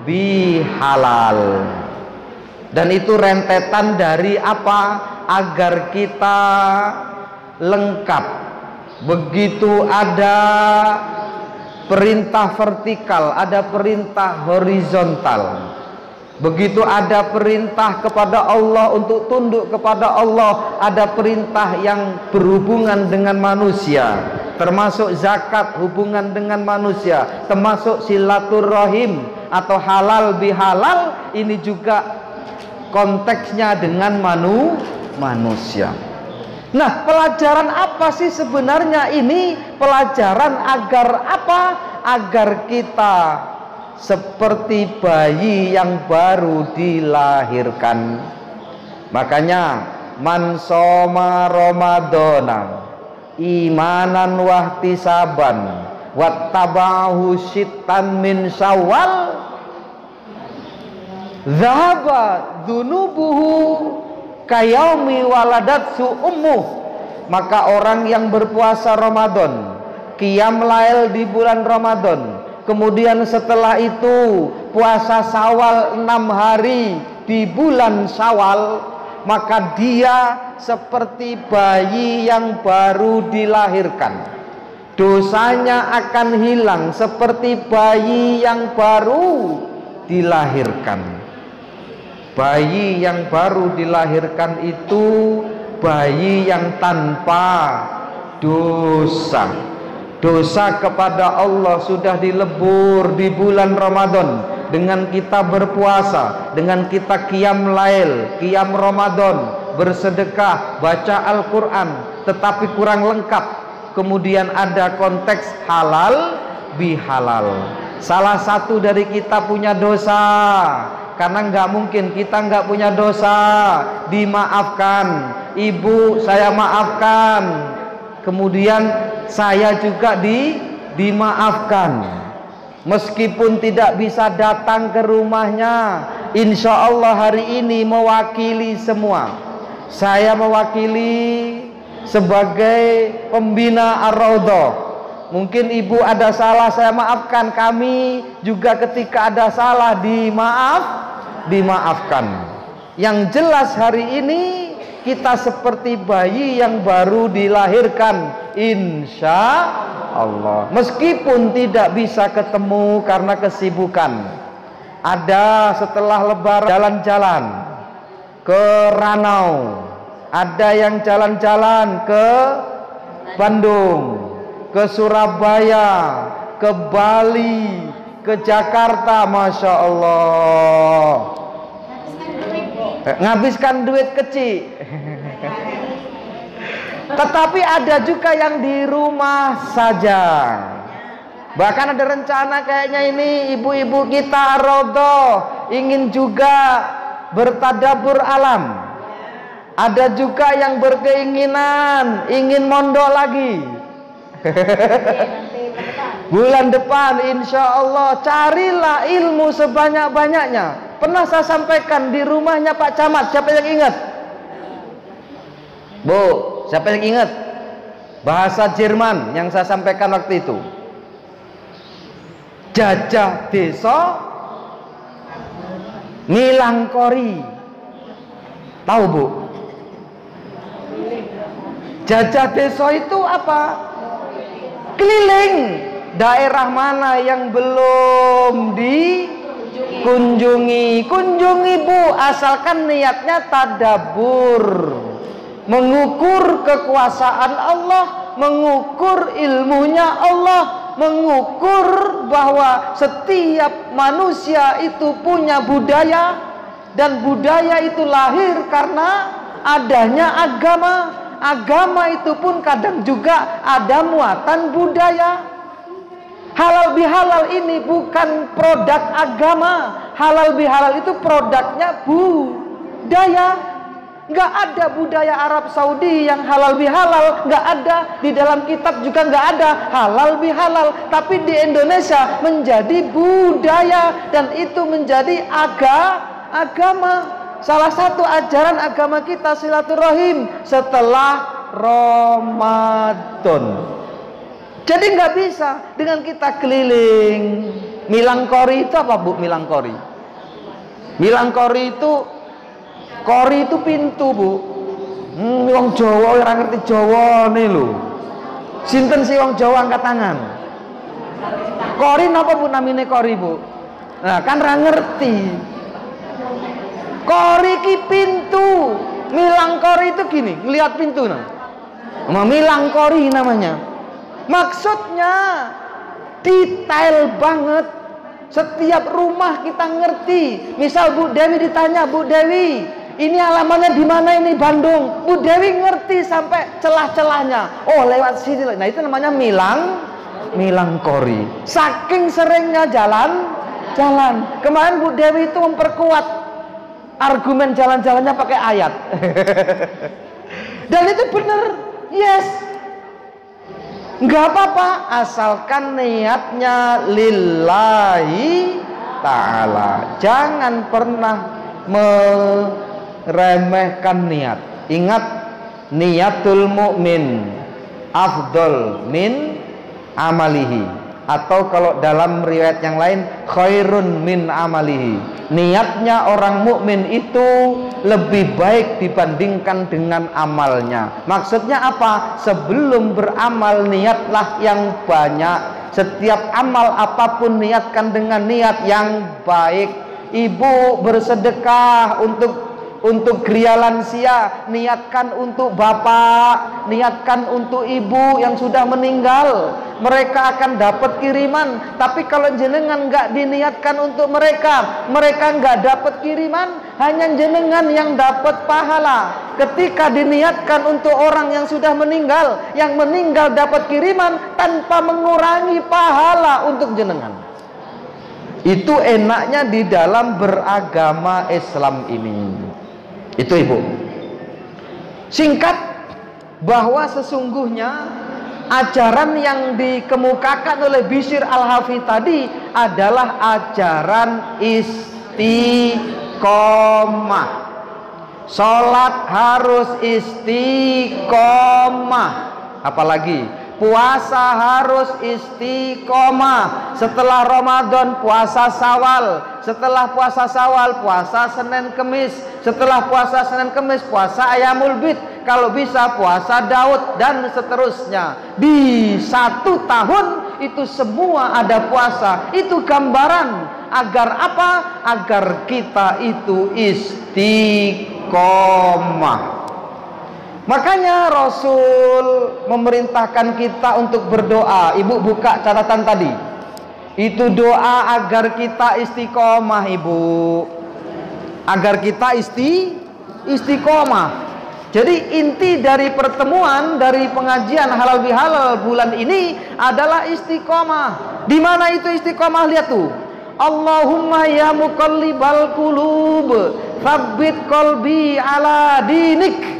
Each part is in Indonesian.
bihalal. Dan itu rentetan dari apa? Agar kita lengkap. Begitu ada perintah vertikal, ada perintah horizontal. Begitu ada perintah kepada Allah untuk tunduk kepada Allah, ada perintah yang berhubungan dengan manusia, termasuk zakat hubungan dengan manusia, termasuk silaturahim atau halal bihalal, ini juga konteksnya dengan manusia. Nah, pelajaran apa sih sebenarnya ini? Pelajaran agar apa? Agar kita seperti bayi yang baru dilahirkan. Makanya man soma ramadhana imanan wahtisaban wattabahu sittan min syawal dhahaba dzunubuhu kayaumi waladatsu ummuh. Maka orang yang berpuasa Ramadan, qiyam lail di bulan Ramadan, kemudian setelah itu puasa Syawal 6 hari di bulan Syawal, maka dia seperti bayi yang baru dilahirkan. Dosanya akan hilang seperti bayi yang baru dilahirkan. Bayi yang baru dilahirkan itu bayi yang tanpa dosa. Dosa kepada Allah sudah dilebur di bulan Ramadan dengan kita berpuasa, dengan kita qiyam lail, qiyam Ramadan, bersedekah, baca Al-Quran, tetapi kurang lengkap. Kemudian ada konteks halal bihalal. Salah satu dari kita punya dosa, karena nggak mungkin kita nggak punya dosa, dimaafkan. Ibu, saya maafkan. Kemudian saya juga dimaafkan. Meskipun tidak bisa datang ke rumahnya, insya Allah hari ini mewakili semua. Saya mewakili sebagai pembina Ar-Raudhah. Mungkin ibu ada salah, saya maafkan. Kami juga ketika ada salah dimaafkan. Yang jelas hari ini kita seperti bayi yang baru dilahirkan, insya Allah. Meskipun tidak bisa ketemu karena kesibukan. Ada setelah lebaran jalan-jalan ke Ranau, ada yang jalan-jalan ke Bandung, ke Surabaya, ke Bali, ke Jakarta, Masya Allah. Ngabiskan duit kecil. Tetapi ada juga yang di rumah saja. Bahkan ada rencana kayaknya ini ibu-ibu kita Ar-Raudhah ingin juga bertadabbur alam. Ada juga yang berkeinginan ingin mondok lagi. Bulan depan insya Allah carilah ilmu sebanyak-banyaknya. Pernah saya sampaikan di rumahnya Pak Camat, siapa yang ingat? Bu, siapa yang ingat? Bahasa Jerman yang saya sampaikan waktu itu. Jajah desa Milangkori. Tahu Bu? Jajah desa itu apa? Keliling. Daerah mana yang belum dikunjungi? Kunjungi Bu, asalkan niatnya tadabbur, mengukur kekuasaan Allah, mengukur ilmunya Allah, mengukur bahwa setiap manusia itu punya budaya, dan budaya itu lahir karena adanya agama. Agama itu pun kadang juga ada muatan budaya. Halal bihalal ini bukan produk agama. Halal bihalal itu produknya budaya. Nggak ada budaya Arab Saudi yang halal bihalal, nggak ada. Di dalam kitab juga nggak ada halal bihalal. Tapi di Indonesia menjadi budaya, dan itu menjadi agama. Salah satu ajaran agama kita silaturahim setelah Ramadan. Jadi nggak bisa dengan kita keliling Milangkori itu apa, Bu? Milangkori. Milangkori itu, kori itu pintu, Bu. Wong Jawa ora ngerti Jawa nih lho. Sinten sih wong Jawa angkat tangan. Kori napa Bu namine kori, Bu? Nah, kan ra ngerti. Kori ki pintu. Milangkori itu gini, ngelihat pintu nah. Milangkori namanya. Maksudnya detail banget. Setiap rumah kita ngerti. Misal Bu Dewi ditanya, Bu Dewi, ini alamatnya di mana ini, Bandung. Bu Dewi ngerti sampai celah-celahnya. Oh, lewat sini. Nah, itu namanya milangkori. Saking seringnya jalan. Kemarin Bu Dewi itu memperkuat argumen jalan-jalannya pakai ayat. Dan itu benar. Yes. Nggak apa-apa, asalkan niatnya lillahi ta'ala. Jangan pernah meremehkan niat. Ingat, niatul mu'min afdol min amalihi. Atau kalau dalam riwayat yang lain, khairun min amalihi. Niatnya orang mukmin itu lebih baik dibandingkan dengan amalnya. Maksudnya apa? Sebelum beramal, niatlah yang banyak. Setiap amal apapun niatkan dengan niat yang baik. Ibu bersedekah untuk gria lansia, niatkan untuk bapak, niatkan untuk ibu yang sudah meninggal. Mereka akan dapat kiriman. Tapi kalau jenengan nggak diniatkan untuk mereka nggak dapat kiriman, hanya jenengan yang dapat pahala. Ketika diniatkan untuk orang yang sudah meninggal, yang meninggal dapat kiriman tanpa mengurangi pahala untuk jenengan. Itu enaknya di dalam beragama Islam ini. Itu Ibu. Singkat, bahwa sesungguhnya ajaran yang dikemukakan oleh Bishr Al-Hafi tadi adalah ajaran istiqomah. Sholat harus istiqomah. Apalagi puasa harus istiqomah. Setelah Ramadan puasa Syawal, setelah puasa Syawal puasa Senin Kemis, setelah puasa Senin Kemis puasa Ayamul Bid, kalau bisa puasa Daud, dan seterusnya. Di 1 tahun itu semua ada puasa. Itu gambaran agar apa? Agar kita itu istiqomah. Makanya Rasul memerintahkan kita untuk berdoa. Ibu buka catatan tadi. Itu doa agar kita istiqomah, Ibu. Agar kita istiqomah. Jadi inti dari pertemuan, dari pengajian halal bihalal bulan ini adalah istiqomah. Di mana itu istiqomah? Lihat tuh. Allahumma ya muqallibal qulub, tsabbit qalbi ala dinik.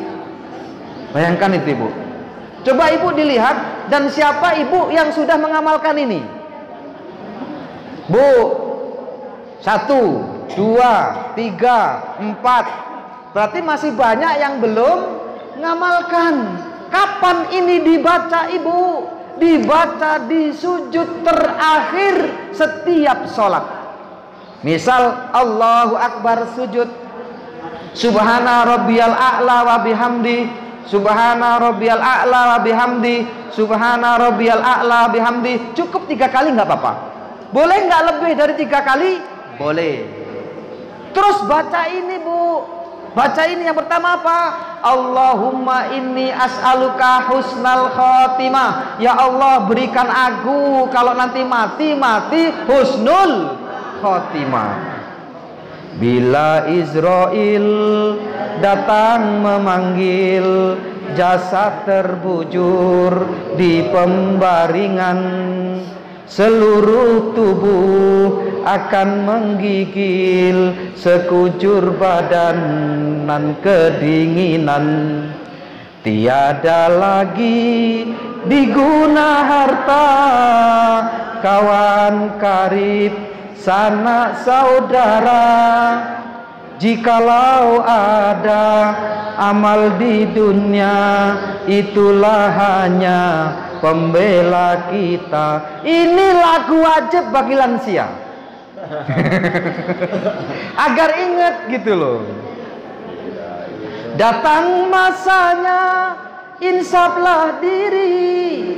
Bayangkan itu, Ibu. Coba Ibu dilihat, dan siapa Ibu yang sudah mengamalkan ini? Bu, 1, 2, 3, 4. Berarti masih banyak yang belum mengamalkan. Kapan ini dibaca, Ibu? Dibaca di sujud terakhir setiap sholat. Misal Allahu Akbar sujud, Subhana rabbiyal a'la wa bihamdi, Subhana rabbiyal a'la wa bihamdi, Subhana rabbiyal a'la bihamdi. Cukup 3 kali nggak apa-apa. Boleh nggak lebih dari 3 kali? Boleh. Terus baca ini, Bu. Baca ini yang pertama apa? Allahumma inni as'aluka husnal khotimah. Ya Allah, berikan aku kalau nanti mati husnul khotimah. Bila Israel datang memanggil, jasad terbujur di pembaringan, seluruh tubuh akan menggigil sekujur badan dan kedinginan. Tiada lagi diguna harta, kawan karib, sanak saudara. Jikalau ada amal di dunia, itulah hanya pembela kita. Ini lagu wajib bagi lansia. Agar ingat gitu loh. Datang masanya, insaflah diri,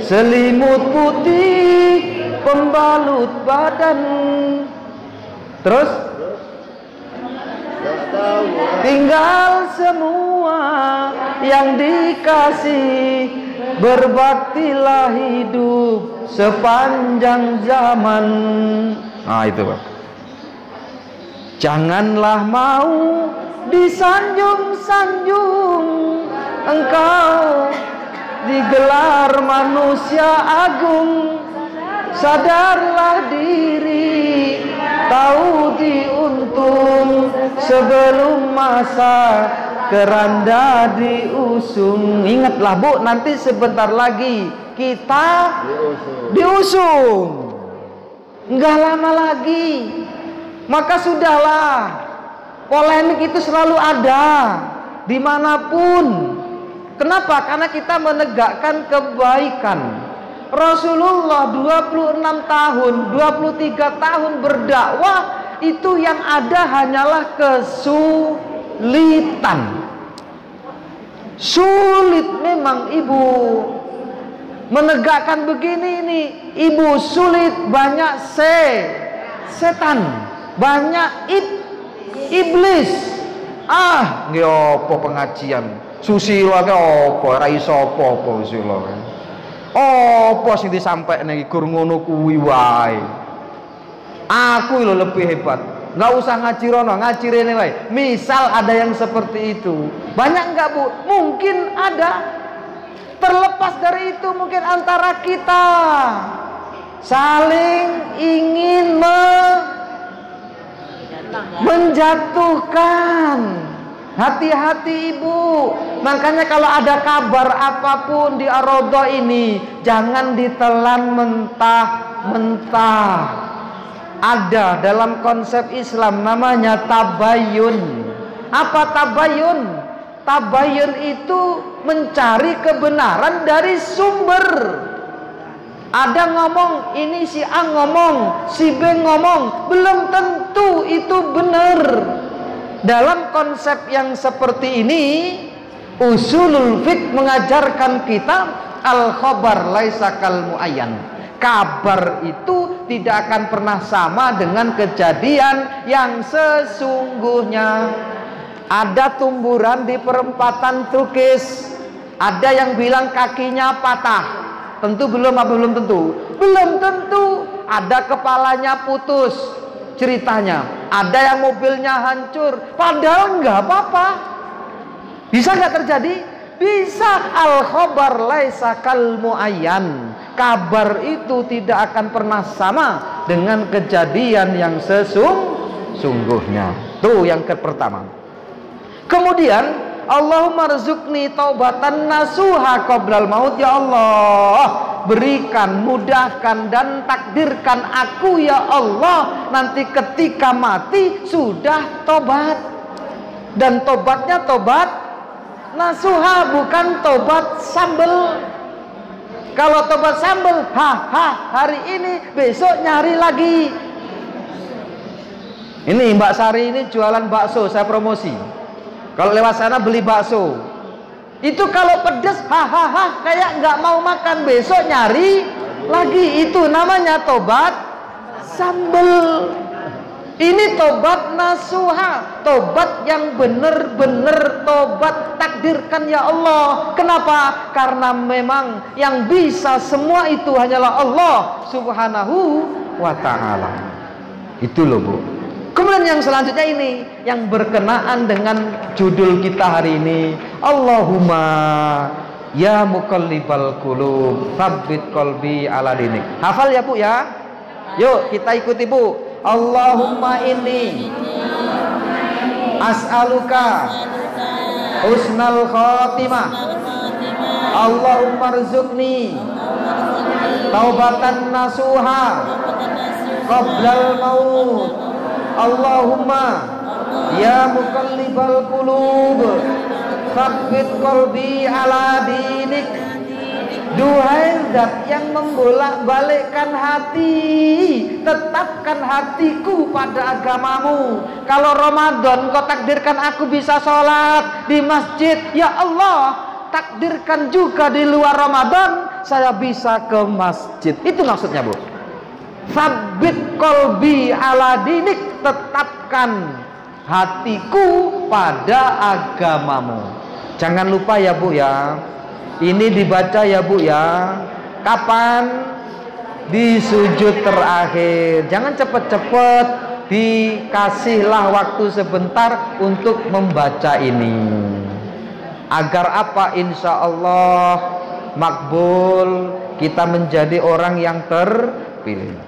selimut putih pembalut badan. Terus tinggal semua yang dikasih, berbaktilah hidup sepanjang zaman. Nah itu Pak. Janganlah mau disanjung-sanjung, engkau digelar manusia agung. Sadarlah diri, tahu diuntung, sebelum masa keranda diusung. Ingatlah Bu, nanti sebentar lagi kita diusung. Enggak lama lagi. Maka sudahlah, polemik itu selalu ada dimanapun. Kenapa? Karena kita menegakkan kebaikan. Rasulullah 26 tahun, 23 tahun berdakwah, itu yang ada hanyalah kesulitan. Sulit memang Ibu menegakkan begini ini. Ibu sulit, banyak setan, banyak iblis. Ah, nggih apa pengajian? Susilo ke apa? Ra iso apa-apa susilo. Apa sing disampaikne iki gur ngono kuwi wae. Aku lho lebih hebat. Enggak usah ngaji rono, ngaji rene wae. Misal ada yang seperti itu. Banyak enggak Bu? Mungkin ada. Terlepas dari itu mungkin antara kita saling ingin menjatuhkan. Hati-hati Ibu. Makanya kalau ada kabar apapun di Ar-Raudhah ini, jangan ditelan mentah-mentah. Ada dalam konsep Islam namanya tabayun. Apa tabayun? Tabayun itu mencari kebenaran dari sumber. Ada ngomong, ini si A ngomong, si B ngomong, belum tentu itu benar. Dalam konsep yang seperti ini, usulul fiqh mengajarkan kita al-khabar laisa kal muayyan. Kabar itu tidak akan pernah sama dengan kejadian yang sesungguhnya. Ada tumburan di perempatan Tukis, ada yang bilang kakinya patah. Tentu belum tentu? Belum tentu. Ada kepalanya putus. Ceritanya ada yang mobilnya hancur, padahal nggak apa-apa. Bisa nggak terjadi? Bisa. Al khabar laisa kal muayyan. Kabar itu tidak akan pernah sama dengan kejadian yang sesungguhnya. Tuh yang pertama. Kemudian Allahumma rzuqni taubatan nasuha qoblal maut. Ya Allah, berikan, mudahkan dan takdirkan aku ya Allah nanti ketika mati sudah tobat. Dan tobatnya tobat nasuha, bukan tobat sambel. Kalau tobat sambel, hari ini besok nyari lagi. Ini Mbak Sari ini jualan bakso, saya promosi. Kalau lewat sana beli bakso, itu kalau pedes, kayak nggak mau makan, besok nyari lagi. Itu namanya tobat sambel. Ini tobat nasuha, tobat yang benar-benar tobat takdirkan ya Allah. Kenapa? Karena memang yang bisa semua itu hanyalah Allah Subhanahu wa ta'ala. Itu loh Bu. Kemudian yang selanjutnya ini yang berkenaan dengan judul kita hari ini, Allahumma ya muqallibal qulub tsabbit qalbi ala dinik. Hafal ya Bu ya? Yuk kita ikuti Bu. Allahumma inni as'aluka husnal khatimah. Allahumma rzuqni taubatan nasuha qablal maut. Allahumma ya muqallibal qulub tsabbit qalbi ala dinik. Duhai zat yang membolak-balikkan hati, tetapkan hatiku pada agamamu. Kalau Ramadan kau takdirkan aku bisa sholat di masjid, ya Allah, takdirkan juga di luar Ramadan saya bisa ke masjid. Itu maksudnya, Bu. Sabbit qalbi ala dinik, tetapkan hatiku pada agamamu. Jangan lupa ya, Bu ya. Ini dibaca ya, Bu ya. Kapan? Di sujud terakhir. Jangan cepet-cepet, dikasihlah waktu sebentar untuk membaca ini. Agar apa? Insya Allah makbul, kita menjadi orang yang terpilih.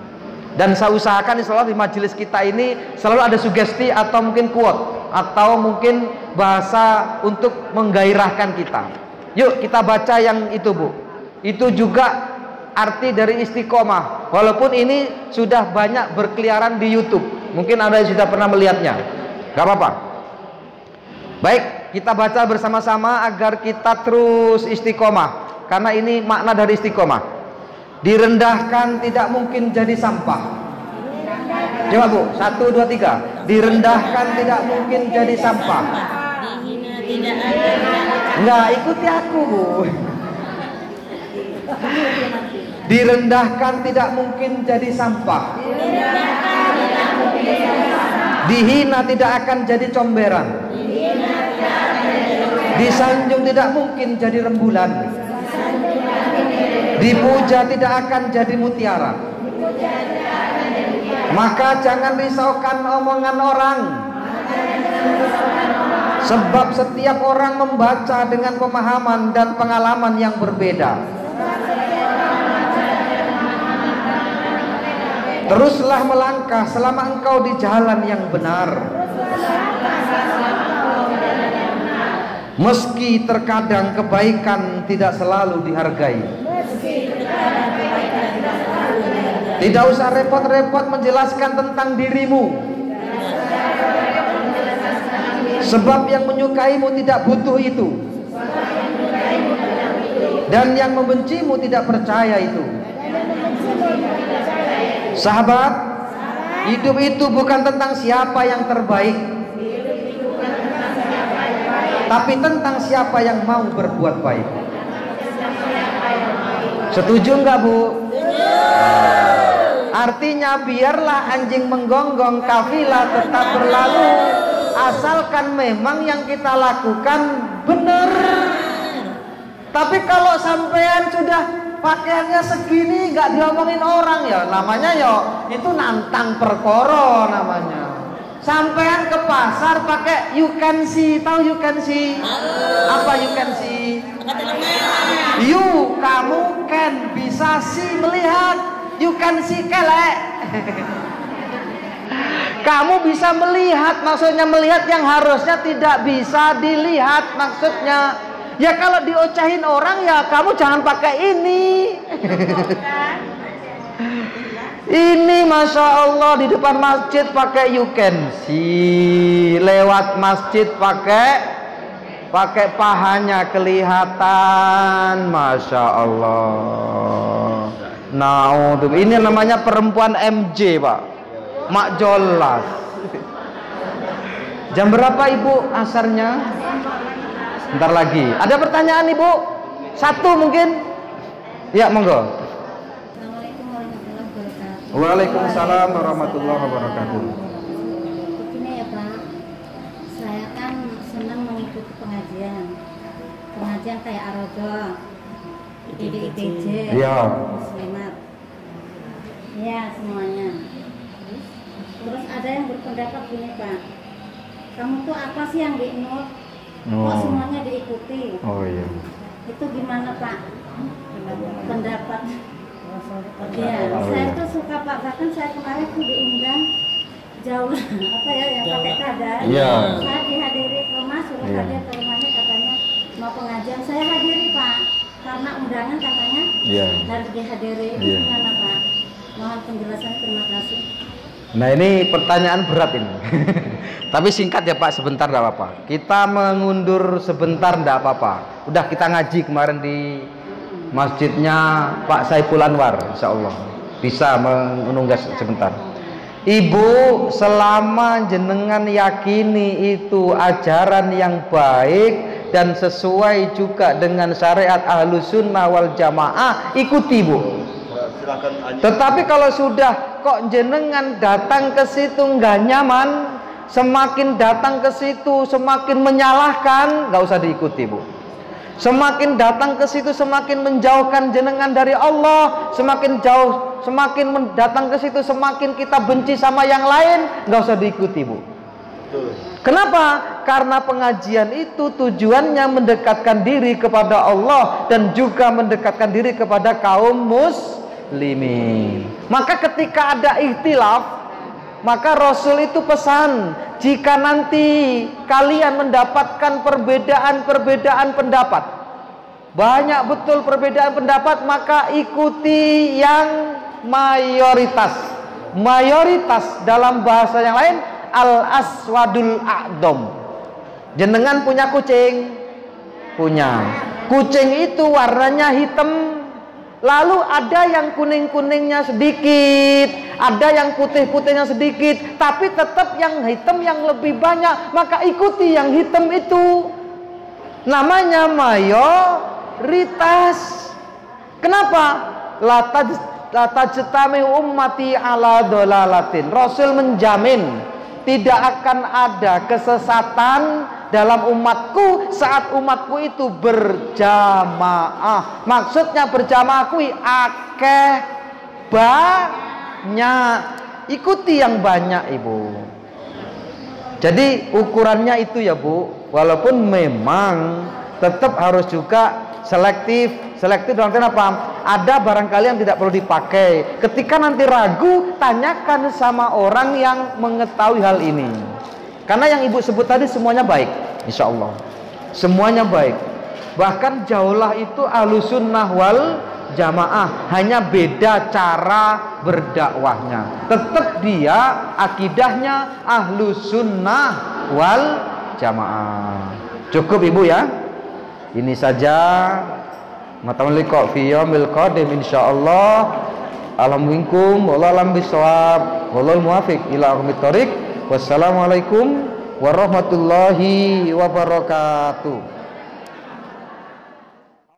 Dan saya usahakan insya Allah di majelis kita ini selalu ada sugesti atau mungkin quote atau mungkin bahasa untuk menggairahkan kita. Yuk kita baca yang itu, Bu. Itu juga arti dari istiqomah. Walaupun ini sudah banyak berkeliaran di YouTube, mungkin ada yang sudah pernah melihatnya. Gak apa-apa. Baik, kita baca bersama-sama agar kita terus istiqomah. Karena ini makna dari istiqomah. Direndahkan tidak mungkin jadi sampah. Coba, Bu, 1, 2, 3. Direndahkan tidak mungkin jadi sampah. Enggak, ikuti aku, Bu. Direndahkan tidak mungkin jadi sampah. Dihina tidak akan jadi comberan. Disanjung tidak mungkin jadi rembulan. Dipuja tidak akan jadi mutiara. Maka jangan risaukan omongan orang, sebab setiap orang membaca dengan pemahaman dan pengalaman yang berbeda. Teruslah melangkah selama engkau di jalan yang benar, meski terkadang kebaikan tidak selalu dihargai. Tidak usah repot-repot menjelaskan tentang dirimu, sebab yang menyukaimu tidak butuh itu, dan yang membencimu tidak percaya itu. Sahabat, hidup itu bukan tentang siapa yang terbaik, tapi tentang siapa yang mau berbuat baik. Setuju nggak, Bu? Artinya biarlah anjing menggonggong, kafilah tetap berlalu, asalkan memang yang kita lakukan benar. Tapi kalau sampean sudah pakaiannya segini nggak diomongin orang, ya namanya ya itu nantang perkoro namanya. Sampean ke pasar pakai you can see, tahu you can see? Apa you can see? You, kamu can, bisa see, melihat. You can see kelek. Kamu bisa melihat, maksudnya melihat yang harusnya tidak bisa dilihat maksudnya. Ya kalau diocahin orang ya kamu jangan pakai ini. Ini Masya Allah di depan masjid pakai you can see, lewat masjid pakai pahanya kelihatan. Masya Allah. Nah, ini namanya perempuan MJ, Pak. Mak Jolas. Jam berapa Ibu asarnya? Bentar lagi. Ada pertanyaan Ibu? 1 mungkin? Ya, monggo. Assalamualaikum warahmatullahi wabarakatuh. Waalaikumsalam warahmatullahi wabarakatuh. Begini ya Pak, saya kan senang mengikuti pengajian kayak Ar-Raja, IPJ, Muslimat, ya semuanya. Terus ada yang berpendapat gini Pak, kamu tuh apa sih yang diinut? Kok semuanya diikuti? Oh iya. Itu gimana Pak? Pendapat? Ya, saya tuh suka Pak, bahkan saya kemarin tuh diundang jauh apa ya yang pakai kadar. Iya. Saya dihadiri ke rumah, suruh hadir ke rumahnya katanya mau pengajian. Saya hadiri Pak, karena undangan katanya harus dihadiri. Itu gimana Pak? Mohon penjelasan, terima kasih. Nah ini pertanyaan berat ini. Tapi singkat ya Pak, sebentar enggak apa-apa. Kita mengundur sebentar enggak apa-apa. Udah kita ngaji kemarin di masjidnya Pak Saiful Anwar, insya Allah bisa menunggah sebentar. Ibu, selama jenengan yakini itu ajaran yang baik dan sesuai juga dengan syariat Ahlus Sunnah wal Jamaah, ikuti Bu. Tetapi kalau sudah kok jenengan datang ke situ nggak nyaman, semakin datang ke situ semakin menyalahkan, nggak usah diikuti Bu. Semakin datang ke situ semakin menjauhkan jenengan dari Allah, semakin jauh, semakin datang ke situ semakin kita benci sama yang lain, nggak usah diikuti Bu. Kenapa? Karena pengajian itu tujuannya mendekatkan diri kepada Allah dan juga mendekatkan diri kepada kaum muslimin. Maka ketika ada ikhtilaf, maka Rasul itu pesan, jika nanti kalian mendapatkan perbedaan pendapat, banyak betul perbedaan pendapat, maka ikuti yang mayoritas. Mayoritas dalam bahasa yang lain al-aswadul a'dom. Jenengan punya kucing? Punya. Kucing itu warnanya hitam, lalu ada yang kuning-kuningnya sedikit, ada yang putih-putihnya sedikit, tapi tetap yang hitam yang lebih banyak, maka ikuti yang hitam itu. Namanya mayoritas. Kenapa? La tajtami ummati ala dolalatin. Rasul menjamin tidak akan ada kesesatan dalam umatku saat umatku itu berjamaah. Maksudnya berjamaah kui akeh banyak. Ikuti yang banyak Ibu. Jadi ukurannya itu ya Bu. Walaupun memang tetap harus juga selektif. Selektif dalam artian apa? Ada barangkali yang tidak perlu dipakai. Ketika nanti ragu, tanyakan sama orang yang mengetahui hal ini. Karena yang Ibu sebut tadi semuanya baik, insya Allah. Semuanya baik. Bahkan jauhlah itu Ahlus Sunnah wal Jamaah. Hanya beda cara berdakwahnya. Tetap dia akidahnya Ahlus Sunnah wal Jamaah. Cukup Ibu ya. Ini saja. Matamal liqa fi yaumil qadim insyaallah. Alhamdulillah wallahu alam bisawab. Wallahu muwaffiq ila aqwamit thoriq. Wassalamualaikum warahmatullahi wabarakatuh.